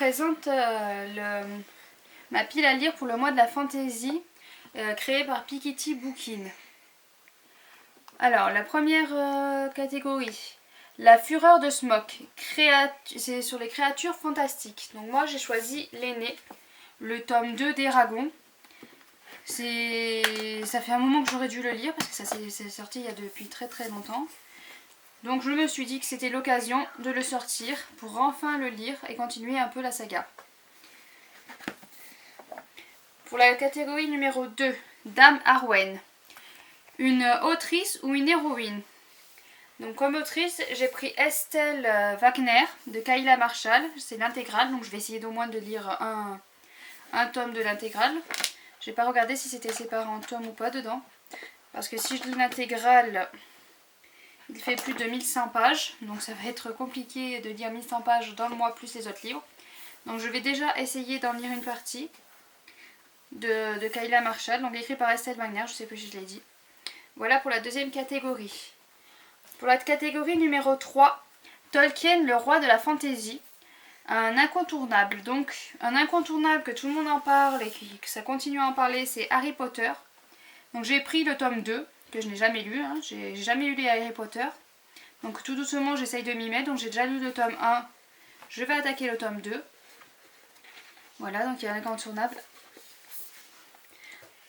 présente ma pile à lire pour le mois de la fantaisie créée par Piketty Bookin. Alors, la première catégorie, la fureur de Smoke, c'est sur les créatures fantastiques. Donc moi j'ai choisi l'aîné, le tome 2 d'Eragon. Ça fait un moment que j'aurais dû le lire parce que c'est sorti il y a depuis très longtemps. Donc je me suis dit que c'était l'occasion de le sortir pour enfin le lire et continuer un peu la saga. Pour la catégorie numéro 2, Dame Arwen. Une autrice ou une héroïne. Donc comme autrice, j'ai pris Estelle Wagner de Kayla Marshall. C'est l'intégrale, donc je vais essayer d'au moins de lire un tome de l'intégrale. J'ai pas regardé si c'était séparé en tomes ou pas dedans. Parce que si je lis l'intégrale, il fait plus de 1100 pages. Donc ça va être compliqué de lire 1100 pages dans le mois plus les autres livres. Donc je vais déjà essayer d'en lire une partie de Kayla Marshall. Donc écrit par Estelle Wagner, je sais plus si je l'ai dit. Voilà pour la deuxième catégorie. Pour la catégorie numéro 3, Tolkien, le roi de la fantaisie. Un incontournable. Donc un incontournable que tout le monde en parle et que ça continue à en parler, c'est Harry Potter. Donc j'ai pris le tome 2, que je n'ai jamais lu. J'ai jamais lu les Harry Potter. Donc tout doucement j'essaye de m'y mettre. Donc j'ai déjà lu le tome 1. Je vais attaquer le tome 2. Voilà, donc il y a un incontournable.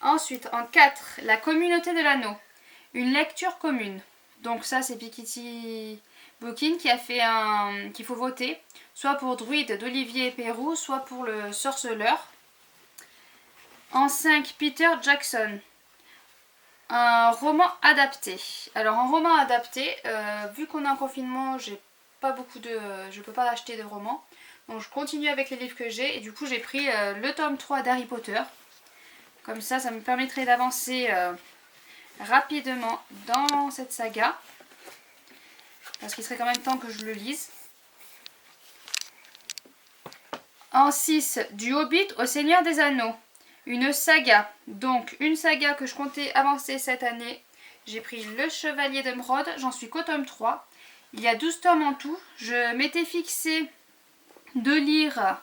Ensuite, en 4, la communauté de l'anneau. Une lecture commune. Donc ça c'est Piketty Bookin qui a fait qu'il faut voter. Soit pour Druide d'Olivier Perroux, soit pour le Sorceleur. En 5, Peter Jackson. Un roman adapté. Alors un roman adapté, vu qu'on est en confinement, je peux pas acheter de romans. Donc je continue avec les livres que j'ai et du coup j'ai pris le tome 3 d'Harry Potter. Comme ça me permettrait d'avancer rapidement dans cette saga. Parce qu'il serait quand même temps que je le lise. En 6, du Hobbit au Seigneur des Anneaux. Une saga. Donc une saga que je comptais avancer cette année. J'ai pris le Chevalier d'Émeraude. J'en suis qu'au tome 3. Il y a 12 tomes en tout. Je m'étais fixé de lire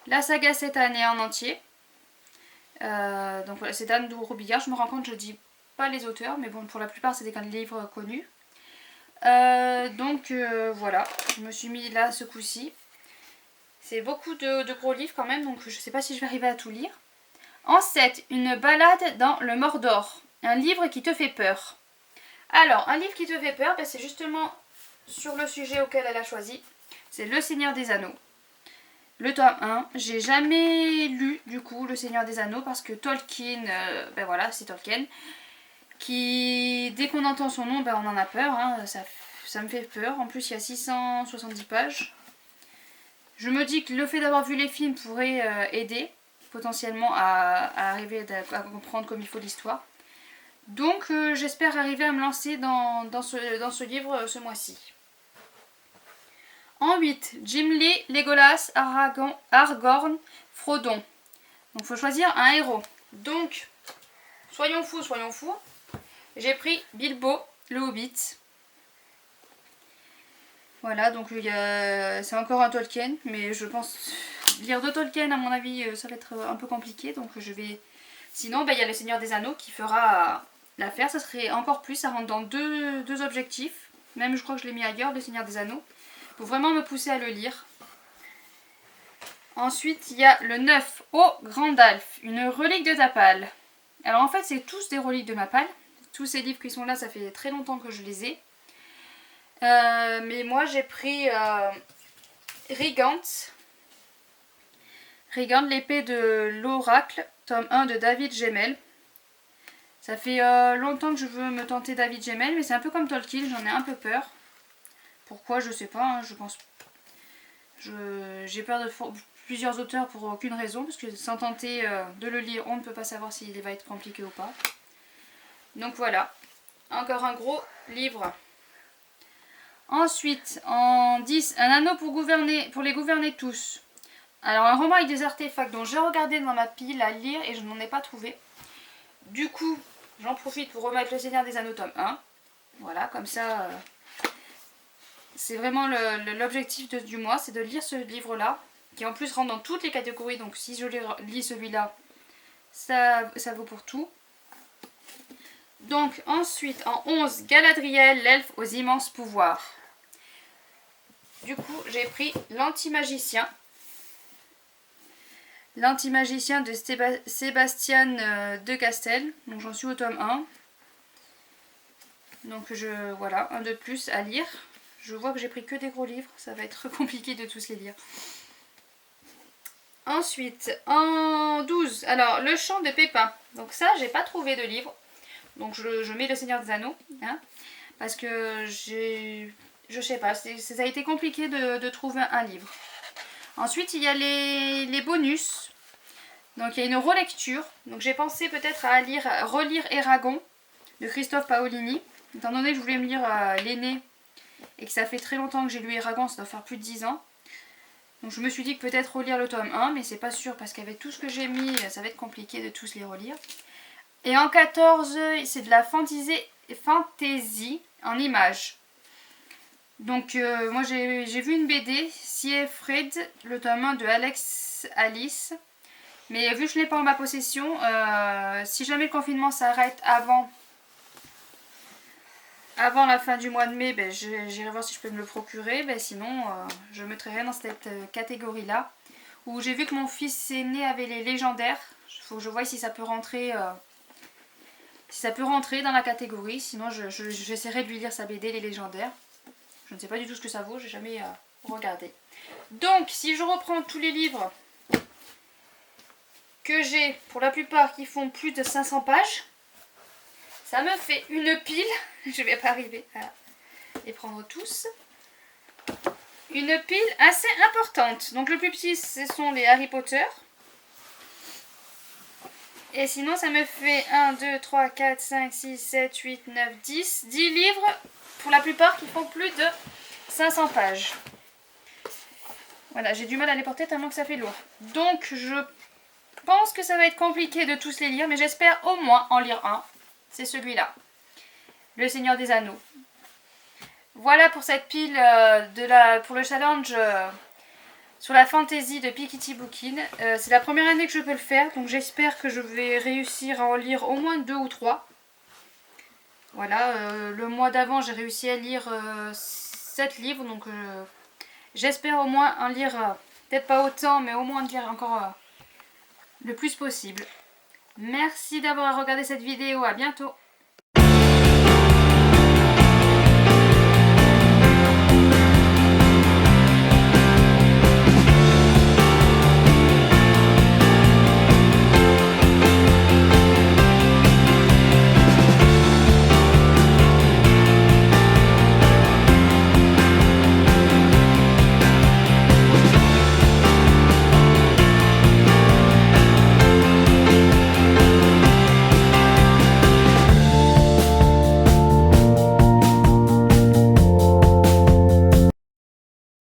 la saga cette année en entier. Donc voilà, c'est d'Anne de Robillard. Je me rends compte, je dis pas les auteurs. Mais bon, pour la plupart, c'est des livres connus. Voilà, je me suis mis là ce coup-ci. C'est beaucoup de gros livres quand même, donc je sais pas si je vais arriver à tout lire. En 7, une balade dans le Mordor. Un livre qui te fait peur. Alors, un livre qui te fait peur, c'est justement sur le sujet auquel elle a choisi. C'est Le Seigneur des Anneaux. Le tome 1. J'ai jamais lu du coup Le Seigneur des Anneaux parce que Tolkien, voilà, c'est Tolkien. Qui, dès qu'on entend son nom, on en a peur. Ça me fait peur. En plus, il y a 670 pages. Je me dis que le fait d'avoir vu les films pourrait aider potentiellement à arriver à comprendre comme il faut l'histoire. Donc j'espère arriver à me lancer dans ce livre ce mois-ci. En 8, Gimli, Legolas, Aragorn, Frodon. Donc il faut choisir un héros. Donc, soyons fous. J'ai pris Bilbo, le Hobbit. Voilà, donc c'est encore un Tolkien, mais je pense lire de Tolkien, à mon avis, ça va être un peu compliqué, donc je vais... Sinon, il y a le Seigneur des Anneaux qui fera l'affaire, ça serait encore plus, ça rentre dans deux objectifs, même je crois que je l'ai mis ailleurs, le Seigneur des Anneaux, pour vraiment me pousser à le lire. Ensuite, il y a le 9, Oh Grandalf, une relique de Tapal. Alors en fait, c'est tous des reliques de Mapal, tous ces livres qui sont là, ça fait très longtemps que je les ai. Mais moi j'ai pris Rigant, l'épée de l'oracle, tome 1 de David Gemmell. Ça fait longtemps que je veux me tenter David Gemmell, mais c'est un peu comme Tolkien, j'en ai un peu peur. Pourquoi, je sais pas, je pense... J'ai peur de plusieurs auteurs pour aucune raison, parce que sans tenter de le lire, on ne peut pas savoir s'il va être compliqué ou pas. Donc voilà, encore un gros livre. Ensuite, en 10, un anneau pour les gouverner tous. Alors un roman avec des artefacts dont j'ai regardé dans ma pile à lire et je n'en ai pas trouvé. Du coup, j'en profite pour remettre Le Seigneur des Anneaux tome 1. Voilà, comme ça, c'est vraiment l'objectif du mois, c'est de lire ce livre-là qui en plus rentre dans toutes les catégories. Donc si je lis celui-là, ça vaut pour tout. Donc ensuite en 11, Galadriel, l'elfe aux immenses pouvoirs. Du coup j'ai pris l'Anti-Magicien. L'Anti-Magicien de Sébastien de Castel. Donc j'en suis au tome 1. Donc voilà, un de plus à lire. Je vois que j'ai pris que des gros livres, ça va être compliqué de tous les lire. Ensuite, en 12, alors le chant de Pépin. Donc ça, j'ai pas trouvé de livre. Donc je mets le Seigneur des Anneaux. Hein, parce que je sais pas, ça a été compliqué de trouver un livre. Ensuite, il y a les bonus. Donc il y a une relecture. Donc j'ai pensé peut-être à relire Eragon de Christophe Paolini. Étant donné que je voulais me lire l'aîné et que ça fait très longtemps que j'ai lu Eragon, ça doit faire plus de 10 ans. Donc je me suis dit que peut-être relire le tome 1, mais c'est pas sûr parce qu'avec tout ce que j'ai mis, ça va être compliqué de tous les relire. Et en 14, c'est de la fantasy en images. Donc moi j'ai vu une BD, Siegfried, le tome 1 de Alex Alice. Mais vu que je ne l'ai pas en ma possession, si jamais le confinement s'arrête avant la fin du mois de mai, ben, j'irai voir si je peux me le procurer. Ben, sinon, je mettrai rien dans cette catégorie-là. Où j'ai vu que mon fils aîné avait les légendaires. Il faut que je voie si ça peut rentrer, dans la catégorie. Sinon, j'essaierai de lui lire sa BD, les légendaires. Je ne sais pas du tout ce que ça vaut, j'ai jamais regardé. Donc, si je reprends tous les livres que j'ai, pour la plupart qui font plus de 500 pages, ça me fait une pile. Je vais pas arriver à les prendre tous. Une pile assez importante. Donc le plus petit, ce sont les Harry Potter. Et sinon, ça me fait 1, 2, 3, 4, 5, 6, 7, 8, 9, 10. 10 livres, pour la plupart, qui font plus de 500 pages. Voilà, j'ai du mal à les porter tellement que ça fait lourd. Donc, je pense que ça va être compliqué de tous les lire, mais j'espère au moins en lire un. C'est celui-là. Le Seigneur des Anneaux. Voilà pour cette pile pour le challenge sur la fantasy de Piketty Bookin. C'est la première année que je peux le faire, donc j'espère que je vais réussir à en lire au moins 2 ou 3. Voilà, le mois d'avant j'ai réussi à lire 7 livres, donc j'espère au moins en lire, peut-être pas autant, mais au moins en lire encore le plus possible. Merci d'avoir regardé cette vidéo, à bientôt.